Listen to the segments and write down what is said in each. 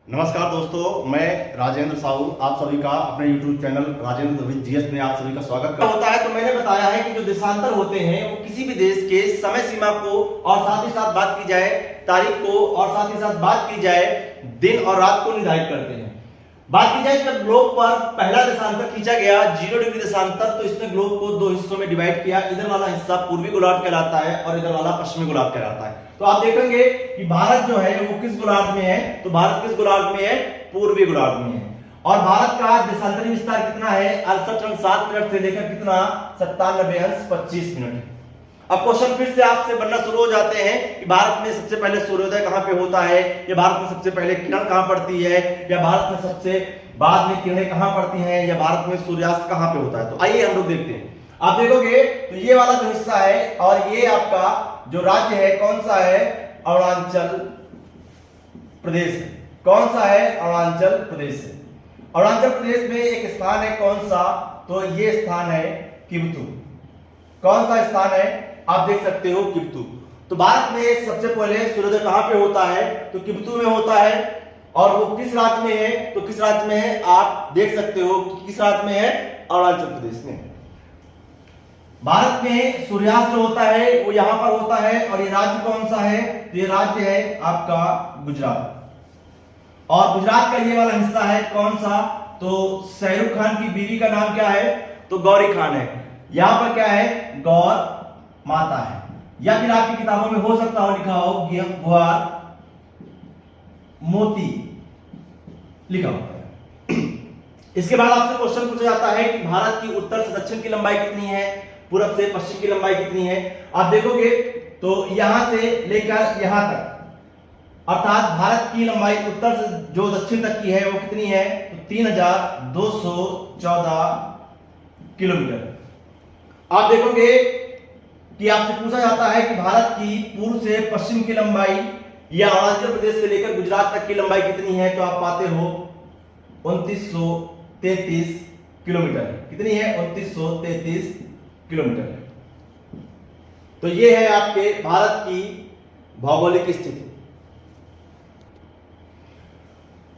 नमस्कार दोस्तों, मैं राजेंद्र साहू आप सभी का अपने YouTube चैनल राजेंद्र जीएस में आप सभी का स्वागत होता है। तो मैंने बताया है कि जो देशांतर होते हैं वो किसी भी देश के समय सीमा को और साथ ही साथ बात की जाए तारीख को और साथ ही साथ बात की जाए दिन और रात को निर्धारित करते हैं। बात की जाए जब ग्लोब पर पहला देशांतर खींचा गया 0 डिग्री देशांतर, तो इसने ग्लोब को दो हिस्सों में डिवाइड किया। इधर वाला हिस्सा पूर्वी गोलार्ध कहलाता है और इधर वाला पश्चिमी गोलार्ध कहलाता है। तो आप देखेंगे कि भारत जो है वो किस गोलार्ध में है, तो भारत किस गोलार्ध में है, पूर्वी गोलार्ध में है। और भारत का देशांतरी विस्तार कितना है, 68.7 से लेकर कितना 97.25 मिनट। अब क्वेश्चन फिर से आपसे बनना शुरू हो जाते हैं कि भारत में सबसे पहले सूर्योदय कहां पे होता है, या भारत में सबसे पहले किरण कहां पड़ती है, या भारत में सबसे बाद में किरणें कहां पड़ती हैं, या भारत में सूर्यास्त कहां पे होता है। तो आइए हम लोग देखते हैं। आप देखोगे तो ये वाला जो हिस्सा है और ये आपका जो राज्य है कौन सा है, अरुणाचल प्रदेश। कौन सा है, अरुणाचल प्रदेश। अरुणाचल प्रदेश में एक स्थान है कौन सा, तो ये स्थान है किबुतु। कौन सा स्थान है, आप देख सकते हो किबुतु। तो भारत में सबसे पहले सूर्योदय कहां पे होता है, तो किबुतु में होता है। और वो किस राज्य में है, तो किस राज्य में है, आप देख सकते हो कि किस राज्य में है, अरुणाचल प्रदेश में। भारत में सूर्यास्त जो होता है वो यहां पर होता है। और ये राज्य कौन सा है, तो ये राज्य है आपका गुजरात। और गुजरात का ये वाला हिस्सा है कौन सा, तो शाहरुख खान की बीवी का नाम क्या है, तो गौरी खान है। यहां पर क्या है, गौर माता है। या फिर आपकी किताबों में हो सकता हो लिखा हो ग्वार मोती लिखा होता है। इसके बाद आपसे क्वेश्चन पूछा जाता है कि भारत की उत्तर से दक्षिण की लंबाई कितनी है, पूरब से पश्चिम की लंबाई कितनी है। आप देखोगे तो यहां से लेकर यहां तक, अर्थात भारत की लंबाई उत्तर से जो दक्षिण तक की है वो कितनी है, तो 3214 किलोमीटर। आप देखोगे कि आपसे पूछा जाता है कि भारत की पूर्व से पश्चिम की लंबाई या अरुणाचल प्रदेश से लेकर गुजरात तक की लंबाई कितनी है, तो आप पाते हो 2933 किलोमीटर। कितनी है, 2933 किलोमीटर। तो ये है आपके भारत की भौगोलिक स्थिति।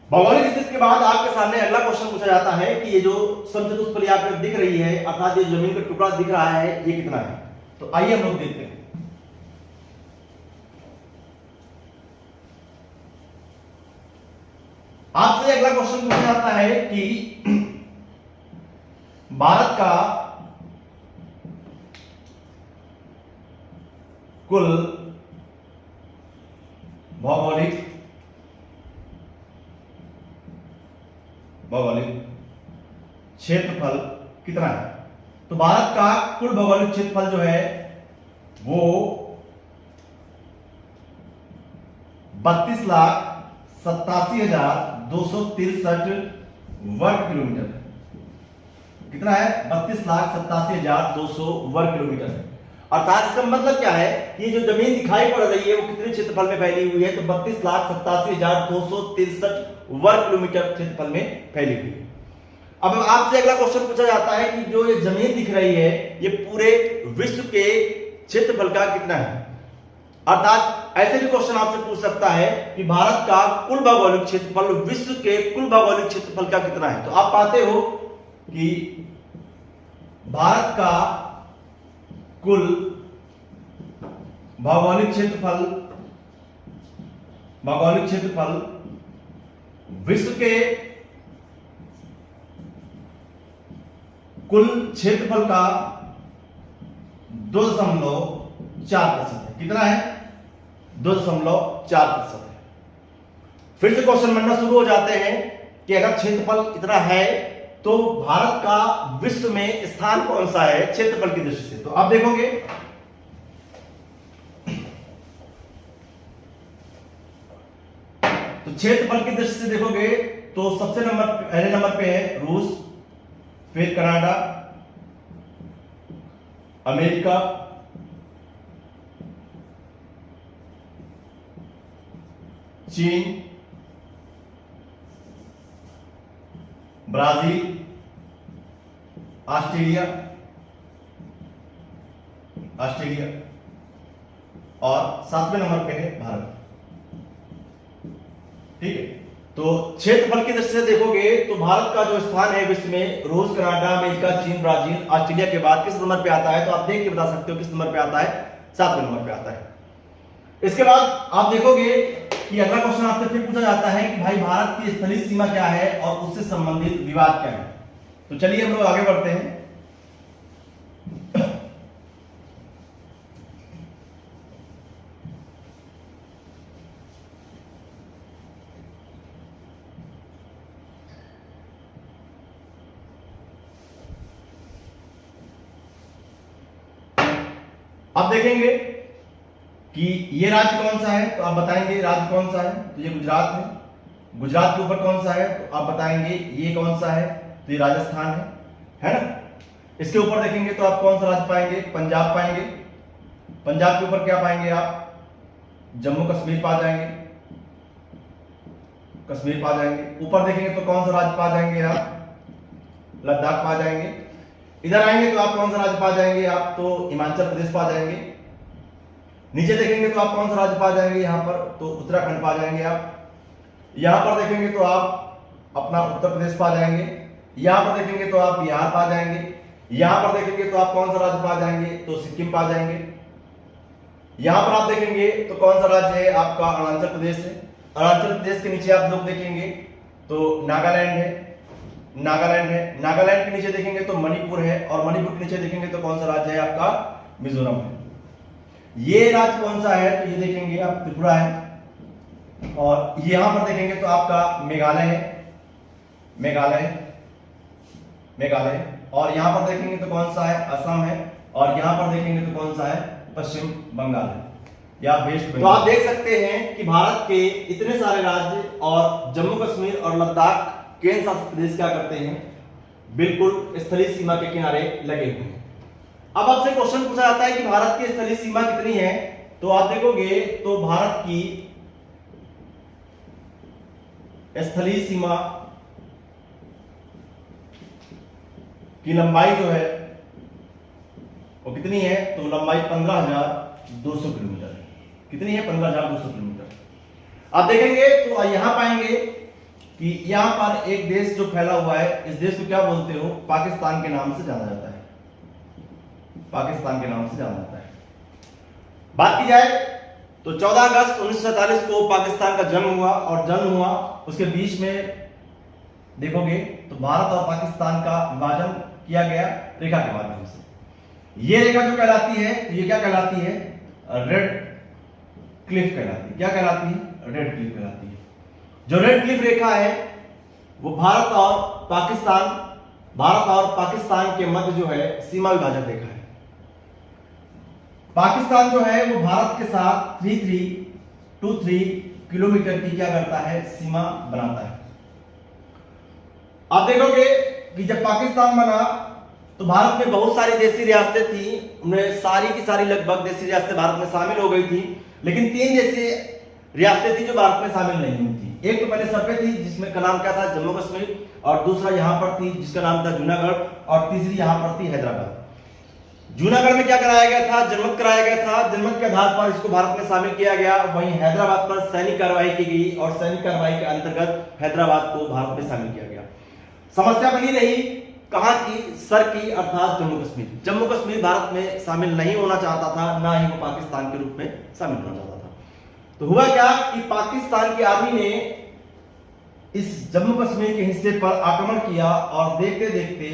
भौगोलिक स्थिति के बाद आपके सामने अगला क्वेश्चन पूछा जाता है कि ये जो समचतुष्फलक आपको दिख रही है, अर्थात ये जमीन का टुकड़ा दिख रहा है, ये कितना है। तो आइए हम लोग देखते हैं। आपसे अगला क्वेश्चन पूछा जाता है कि भारत का कुल भौगोलिक क्षेत्रफल कितना है। तो भारत का कुल भौगोलिक क्षेत्रफल जो है वो 32,87,263 वर्ग किलोमीटर। कितना है, 32,87,200 वर्ग किलोमीटर। अर्थात इसका मतलब क्या है, ये जो जमीन दिखाई पड़ रही है वो कितने क्षेत्रफल में फैली हुई है, तो 32,87,263 वर्ग किलोमीटर क्षेत्रफल में फैली हुई है। अब आपसे अगला क्वेश्चन पूछा जाता है कि जो ये जमीन दिख रही है ये पूरे विश्व के क्षेत्रफल का कितना है। अर्थात ऐसे भी क्वेश्चन आपसे पूछ सकता है कि भारत का कुल भौगोलिक क्षेत्रफल विश्व के कुल भौगोलिक क्षेत्रफल का कितना है। तो आप पाते हो कि भारत का कुल भौगोलिक क्षेत्रफल विश्व के कुल क्षेत्रफल का 2.4% है। कितना है, 2.4% है। फिर से क्वेश्चन बनना शुरू हो जाते हैं कि अगर क्षेत्रफल इतना है तो भारत का विश्व में स्थान कौन सा है क्षेत्रफल की दृष्टि से। तो आप देखोगे तो क्षेत्रफल की दृष्टि से देखोगे तो सबसे पहले नंबर पे है रूस, फिर कनाडा, अमेरिका, चीन, ब्राजील, ऑस्ट्रेलिया और 7वें नंबर पे है भारत। ठीक है, तो क्षेत्रफल की दृष्टि से देखोगे तो भारत का जो स्थान है विश्व में रूस, कनाडा, अमेरिका, चीन, ब्राजील, ऑस्ट्रेलिया के बाद किस नंबर पे आता है? तो आप देख के बता सकते हो किस नंबर पे आता है, 7वें नंबर पे आता है। इसके बाद आप देखोगे कि अगला क्वेश्चन आपसे फिर पूछा जाता है कि भाई भारत की स्थलीय सीमा क्या है और उससे संबंधित विवाद क्या है। तो चलिए हम लोग आगे बढ़ते हैं। अब देखेंगे कि ये राज्य कौन सा है, तो आप बताएंगे राज्य कौन सा है, तो ये गुजरात है। गुजरात के ऊपर कौन सा है, तो आप बताएंगे ये कौन सा है, तो ये राजस्थान है ना। इसके ऊपर देखेंगे तो आप कौन सा राज्य पाएंगे, पंजाब पाएंगे। पंजाब के ऊपर क्या पाएंगे आप, जम्मू कश्मीर पा जाएंगे, कश्मीर पा जाएंगे। ऊपर देखेंगे तो कौन सा राज्य पा जाएंगे आप, लद्दाख पा जाएंगे। इधर आएंगे तो आप कौन सा राज्य पा जाएंगे आप, तो हिमाचल प्रदेश पा जाएंगे। नीचे देखेंगे तो आप कौन सा राज्य पा जाएंगे यहाँ पर, तो उत्तराखंड पा जाएंगे आप। यहाँ पर देखेंगे तो आप अपना उत्तर प्रदेश पा जाएंगे। यहाँ पर देखेंगे तो आप बिहार पा जाएंगे। यहाँ पर देखेंगे तो आप कौन सा राज्य पा जाएंगे, तो सिक्किम पा जाएंगे। यहाँ पर आप देखेंगे तो कौन सा राज्य है आपका, अरुणाचल प्रदेश है। अरुणाचल प्रदेश के नीचे आप लोग देखेंगे तो नागालैंड है, नागालैंड है। नागालैंड के नीचे देखेंगे तो मणिपुर है, और मणिपुर के नीचे देखेंगे तो कौन सा राज्य है आपका, मिजोरम है। ये राज्य कौन सा है, तो ये देखेंगे आप त्रिपुरा है। और यहां पर देखेंगे तो आपका मेघालय है, मेघालय, मेघालय। और यहां पर देखेंगे तो कौन सा है, असम है। और यहां पर देखेंगे तो कौन सा है, पश्चिम बंगाल है या वेस्ट बंगाल। तो आप देख सकते हैं कि भारत के इतने सारे राज्य और जम्मू कश्मीर और लद्दाख केंद्र शासित प्रदेश क्या करते हैं, बिल्कुल स्थलीय सीमा के किनारे लगे हुए हैं। अब आपसे क्वेश्चन पूछा जाता है कि भारत की स्थलीय सीमा कितनी है, तो आप देखोगे तो भारत की स्थलीय सीमा की लंबाई जो है वो कितनी है, तो लंबाई 15,200 किलोमीटर है। कितनी है, 15,200 किलोमीटर। आप देखेंगे तो यहां पाएंगे कि यहां पर एक देश जो फैला हुआ है, इस देश को क्या बोलते हो, पाकिस्तान के नाम से जाना जाता है, पाकिस्तान के नाम से जाना जाता है। बात की जाए तो 14 अगस्त 1947 को पाकिस्तान का जन्म हुआ, और जन्म हुआ उसके बीच में देखोगे तो भारत और पाकिस्तान का विभाजन किया गया रेखा के माध्यम से। ये रेखा जो कहलाती है, ये क्या कहलाती है, रेड क्लिफ कहलाती है। क्या कहलाती है, रेड क्लिफ कहलाती है। जो रेड क्लिफ रेखा है वो भारत और पाकिस्तान के मध्य जो है सीमा विभाजक रेखा है। पाकिस्तान जो है वो भारत के साथ 3323 किलोमीटर की क्या करता है, सीमा बनाता है। आप देखोगे कि जब पाकिस्तान बना तो भारत में बहुत सारी देशी रियासतें थी, उनमें सारी की सारी लगभग देशी रियासतें भारत में शामिल हो गई थी, लेकिन 3 देशी रियासतें थी जो भारत में शामिल नहीं हुई थी। एक तो पहले सर पे थी जिसमें का नाम क्या था, जम्मू कश्मीर, और दूसरा यहां पर थी जिसका नाम था जूनागढ़, और तीसरी यहां पर थी हैदराबाद। जूनागढ़ में क्या कराया गया था, जनमत कराया गया था। जनमत के आधार पर इसको भारत में शामिल किया गया। वहीं हैदराबाद पर सैनिक कार्रवाई की गई, और सैनिक कार्रवाई के अंतर्गत हैदराबाद को भारत में शामिल किया गया। समस्या बनी रही कहां की, सर की, अर्थात जम्मू कश्मीर। जम्मू कश्मीर भारत में शामिल नहीं होना चाहता था, ना ही वो पाकिस्तान के रूप में शामिल होना चाहता था। तो हुआ क्या कि पाकिस्तान की आर्मी ने इस जम्मू कश्मीर के हिस्से पर आक्रमण किया, और देखते देखते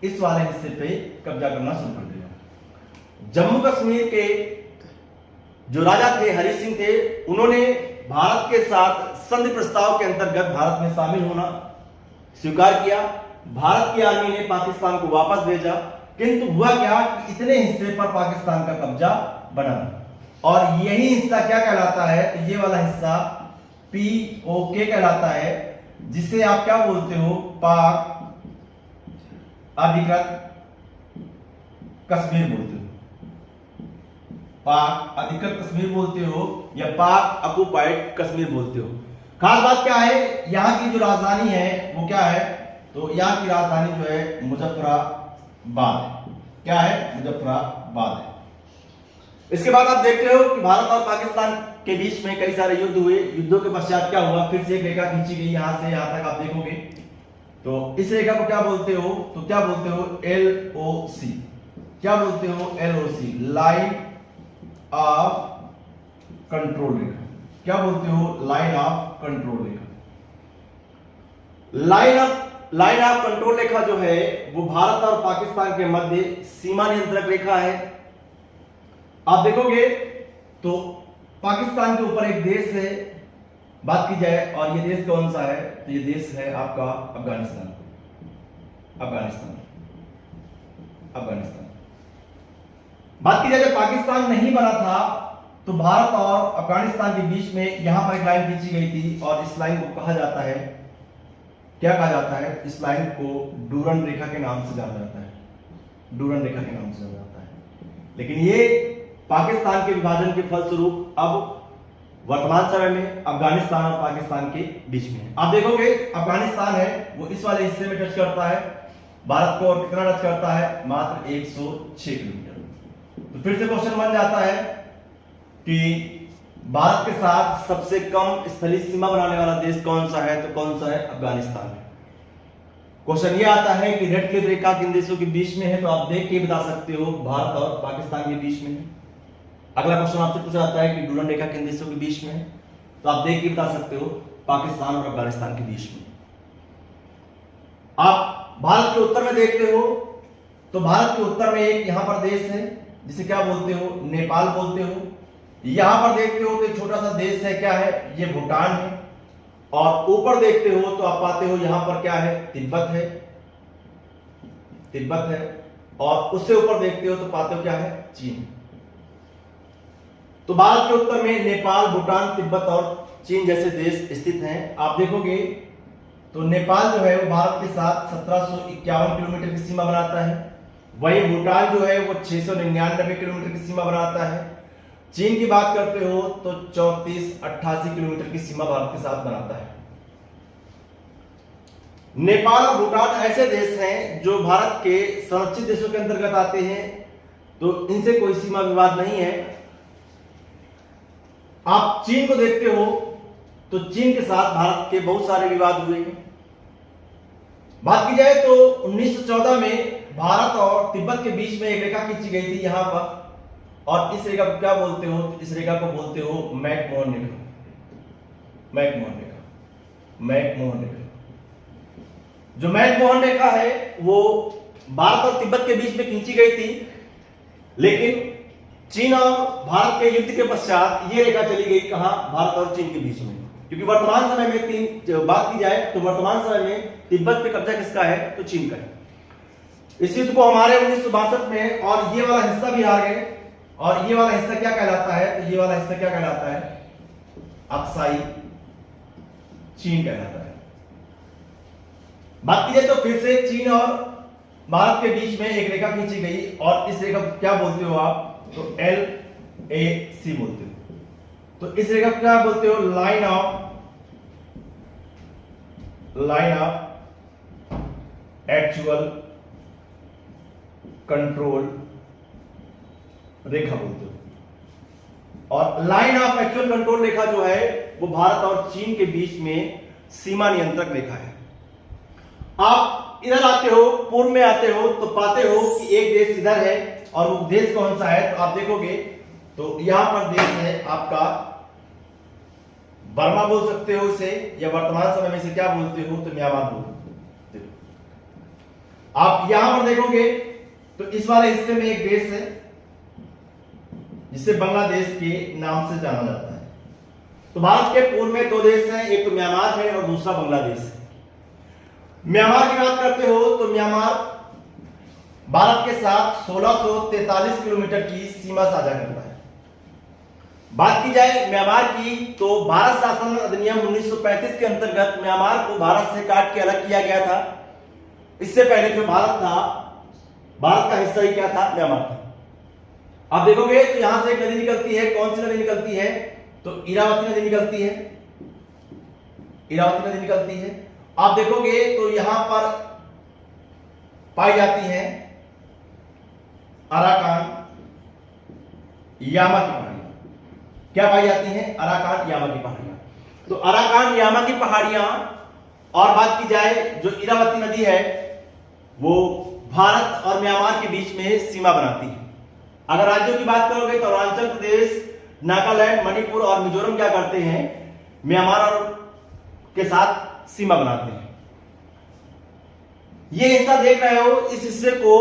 इस वाले हिस्से पे कब्जा करना शुरू कर दिया। जम्मू कश्मीर के जो राजा थे, हरि सिंह थे, उन्होंने भारत के साथ संधि प्रस्ताव के अंतर्गत भारत में शामिल होना स्वीकार किया। भारत की आर्मी ने पाकिस्तान को वापस भेजा, किंतु हुआ क्या कि इतने हिस्से पर पाकिस्तान का कब्जा बना, और यही हिस्सा क्या कहलाता है, तो ये वाला हिस्सा POK कहलाता है, जिसे आप क्या बोलते हो, पाक अधिकृत कश्मीर बोलते हो, पाक अधिकृत कश्मीर बोलते हो, या पाक ऑक्युपाइड कश्मीर बोलते हो। खास बात क्या है, यहां की जो राजधानी है वो क्या है, तो यहां की राजधानी जो है मुजफ्फराबाद है। क्या है, मुजफ्फराबाद है। इसके बाद आप देखते हो कि भारत और पाकिस्तान के बीच में कई सारे युद्ध हुए। युद्धों के पश्चात क्या हुआ, फिर से एक रेखा खींची गई यहां से यहां तक, आप देखोगे तो इस रेखा को क्या बोलते हो, तो क्या बोलते हो, LOC। क्या बोलते हो, LOC, लाइन ऑफ कंट्रोल रेखा। क्या बोलते हो, लाइन ऑफ कंट्रोल रेखा। लाइन ऑफ कंट्रोल रेखा जो है वो भारत और पाकिस्तान के मध्य सीमा नियंत्रक रेखा है। आप देखोगे तो पाकिस्तान के ऊपर एक देश है, बात की जाए, और ये देश कौन सा है, तो ये देश है आपका अफगानिस्तान। बात की जाए जब पाकिस्तान नहीं बना था तो भारत और अफगानिस्तान के बीच में यहां पर एक लाइन खींची गई थी, और इस लाइन को कहा जाता है, क्या कहा जाता है, इस लाइन को डूरन रेखा के नाम से जाना जाता है। डूरन रेखा के नाम से जाना जाता है। लेकिन ये पाकिस्तान के विभाजन के फलस्वरूप अब वर्तमान समय में अफगानिस्तान और पाकिस्तान के बीच में है। आप देखोगे अफगानिस्तान है वो इस वाले हिस्से में टच करता है भारत को, और कितना टच करता है, मात्र 106 किलोमीटर। तो फिर से क्वेश्चन बन जाता है कि भारत के साथ सबसे कम स्थलीय सीमा बनाने वाला देश कौन सा है, तो कौन सा है, अफगानिस्तान है। क्वेश्चन ये आता है कि रेड क्लिफ रेखा किन देशों के बीच में है, तो आप देख के बता सकते हो भारत और पाकिस्तान के बीच में है। अगला क्वेश्चन आपसे पूछा जाता है कि डूरन रेखा किन देशों के बीच में है, तो आप देख के बता सकते हो पाकिस्तान और अफगानिस्तान के बीच में। आप भारत के उत्तर में देखते हो तो भारत के उत्तर में एक यहां पर देश है जिसे क्या बोलते हो, नेपाल बोलते हो। यहां पर देखते हो तो एक छोटा सा देश है, क्या है, ये भूटान है। और ऊपर देखते हो तो आप पाते हो यहां पर क्या है, तिब्बत है। और उससे ऊपर देखते हो तो पाते हो क्या है, चीन। तो भारत के उत्तर में नेपाल, भूटान, तिब्बत और चीन जैसे देश स्थित हैं। आप देखोगे तो नेपाल जो है वो भारत के साथ 1751 किलोमीटर की सीमा बनाता है। वहीं भूटान जो है वो 699 किलोमीटर की सीमा बनाता है। चीन की बात करते हो तो 3488 किलोमीटर की सीमा भारत के साथ बनाता है। नेपाल और भूटान ऐसे देश हैं जो भारत के संरक्षित देशों के अंतर्गत आते हैं, तो इनसे कोई सीमा विवाद नहीं है। आप चीन को देखते हो तो चीन के साथ भारत के बहुत सारे विवाद हुए हैं। बात की जाए तो 1914 में भारत और तिब्बत के बीच में एक रेखा खींची गई थी यहां पर, और इस रेखा को क्या बोलते हो, इस रेखा को बोलते हो मैकमोहन रेखा। जो मैकमोहन रेखा है वो भारत और तिब्बत के बीच में खींची गई थी, लेकिन चीन और भारत के युद्ध के पश्चात ये रेखा चली गई कहां, भारत और चीन के बीच में। क्योंकि वर्तमान समय में बात की जाए तो वर्तमान समय में तिब्बत पे कब्जा किसका है, तो चीन का है। इस युद्ध को हमारे 1962 में, और ये वाला हिस्सा भी हार गए, और ये वाला हिस्सा क्या कहलाता है, तो ये वाला हिस्सा क्या कहलाता है, अक्साई चीन कहलाता है। बात की जाए तो फिर से चीन और भारत के बीच में एक रेखा खींची गई, और इस रेखा को क्या बोलते हो आप, तो LAC बोलते हो। तो इस रेखा को क्या बोलते हो, लाइन ऑफ एक्चुअल कंट्रोल रेखा बोलते हो। और लाइन ऑफ एक्चुअल कंट्रोल रेखा जो है वो भारत और चीन के बीच में सीमा नियंत्रक रेखा है। आप इधर आते हो, पूर्व में आते हो तो पाते हो कि एक देश इधर है, और वो देश कौन सा है, तो आप देखोगे तो यहां पर देश है आपका बर्मा बोल सकते हो इसे, या वर्तमान समय में इसे क्या बोलते हो, तो म्यांमार बोलते हो। आप यहां पर देखोगे तो इस वाले हिस्से में एक देश है जिसे बांग्लादेश के नाम से जाना जाता है। तो भारत के पूर्व में दो देश हैं, एक तो म्यांमार है और दूसरा बांग्लादेश है। म्यांमार की बात करते हो तो म्यांमार भारत के साथ 1643 किलोमीटर की सीमा साझा करता है। बात की जाए म्यांमार की तो भारत शासन अधिनियम 1935 के अंतर्गत म्यांमार को भारत से काट के अलग किया गया था। इससे पहले जो भारत था, भारत का हिस्सा ही क्या था, म्यांमार था। आप देखोगे तो यहां से एक नदी निकलती है, कौन सी नदी निकलती है, तो इरावती नदी निकलती है। इरावती नदी निकलती है। आप देखोगे तो यहां पर पाई जाती है अराकान यामा की पहाड़ियां। क्या पाई जाती हैं? अराकान यामा की पहाड़ियां। तो अराकान यामा की पहाड़ियां, और बात की जाए जो इरावती नदी है वो भारत और म्यांमार के बीच में सीमा बनाती है। अगर राज्यों की बात करोगे तो अरुणाचल प्रदेश, नागालैंड, मणिपुर और मिजोरम क्या करते हैं? म्यांमार और के साथ सीमा बनाते हैं। ये हिस्सा देख रहे हो, इस हिस्से को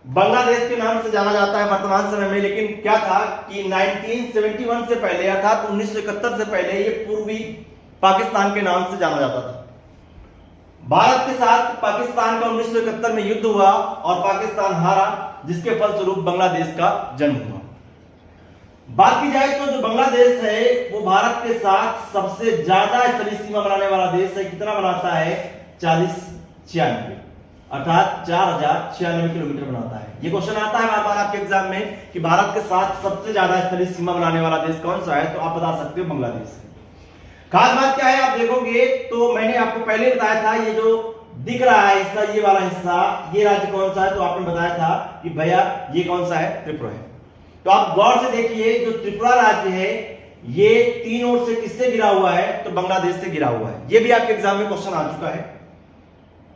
बांग्लादेश के नाम से जाना जाता है वर्तमान समय में, लेकिन क्या था कि 1971 से पहले अर्थात 1971 से पहले ये पूर्वी पाकिस्तान के नाम से जाना जाता था। भारत के साथ पाकिस्तान का 1971 में युद्ध हुआ और पाकिस्तान हारा, जिसके फलस्वरूप बांग्लादेश का जन्म हुआ। बात की जाए तो जो बांग्लादेश है वो भारत के साथ सबसे ज्यादा स्थलीय सीमा बनाने वाला देश है। कितना बनाता है? 4096, अर्थात 4096 किलोमीटर बनाता है। ये क्वेश्चन आता है बार बार आपके एग्जाम में कि भारत के साथ सबसे ज्यादा स्थलीय सीमा बनाने वाला देश कौन सा है, तो आप बता सकते हो बांग्लादेश है। खास बात क्या है, आप देखोगे तो मैंने आपको पहले बताया था, ये जो दिख रहा है हिस्सा, ये वाला हिस्सा, ये राज्य कौन सा है, तो आपने बताया था कि भैया ये कौन सा है? त्रिपुरा है। तो आप गौर से देखिए, जो त्रिपुरा राज्य है ये तीन ओर से किससे गिरा हुआ है? तो बांग्लादेश से गिरा हुआ है। ये भी आपके एग्जाम में क्वेश्चन आ चुका है।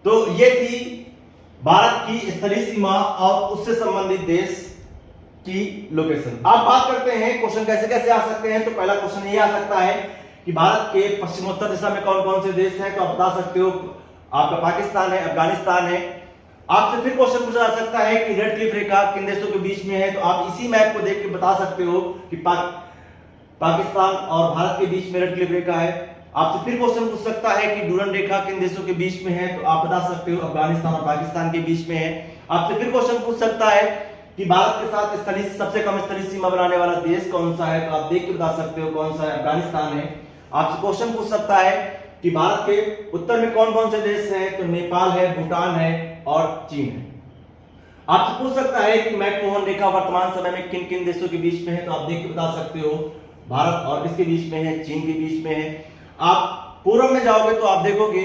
तो ये थी भारत की स्थलीय सीमा और उससे संबंधित देश की लोकेशन। आप बात करते हैं क्वेश्चन कैसे कैसे आ सकते हैं। तो पहला क्वेश्चन ये आ सकता है कि भारत के पश्चिमोत्तर दिशा में कौन कौन से देश हैं, तो आप बता सकते हो आपका पाकिस्तान है, अफगानिस्तान है। आपसे फिर क्वेश्चन पूछा जा सकता है कि रेड क्लिफ रेखा किन देशों के बीच में है, तो आप इसी मैप को देख के बता सकते हो कि पाकिस्तान और भारत के बीच में रेड क्लिफ रेखा है। आपसे फिर क्वेश्चन पूछ सकता है कि डूरन रेखा किन देशों के बीच में है, तो आप बता सकते हो अफगानिस्तान और पाकिस्तान के बीच में है। आपसे फिर क्वेश्चन पूछ सकता है कि भारत के साथ स्थलीय सबसे कम स्थलीय सीमा बनाने वाला देश कौन सा है, तो आप देख के बता सकते हो कौन सा है, अफगानिस्तान है। आपसे क्वेश्चन पूछ सकता है कि भारत के उत्तर में कौन कौन से देश हैं, तो नेपाल है, भूटान है और चीन है। आपसे पूछ सकता है कि मैकमोहन रेखा वर्तमान समय में किन किन देशों के बीच में है, तो आप देख के बता सकते हो भारत और किसके बीच में है? चीन के बीच में है। आप पूर्व में जाओगे तो आप देखोगे,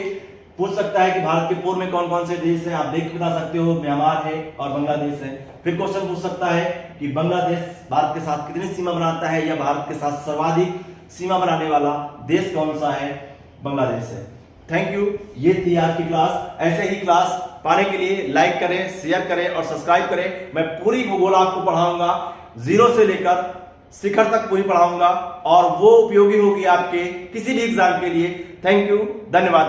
पूछ सकता है कि भारत के पूर्व में कौन कौन से देश हैं, आप देख के बता सकते हो म्यांमार है और बांग्लादेश है। फिर क्वेश्चन पूछ सकता है कि बांग्लादेश भारत के साथ कितनी सीमा बनाता है, या भारत के साथ सर्वाधिक सीमा बनाने वाला देश कौन सा है? बांग्लादेश है। Thank you. ये थी आज की क्लास। ऐसे ही क्लास पाने के लिए लाइक करें, शेयर करें और सब्सक्राइब करें। मैं पूरी भूगोल आपको पढ़ाऊंगा, जीरो से लेकर शिखर तक पूरी पढ़ाऊंगा और वो उपयोगी होगी आपके किसी भी एग्जाम के लिए। थैंक यू, धन्यवाद।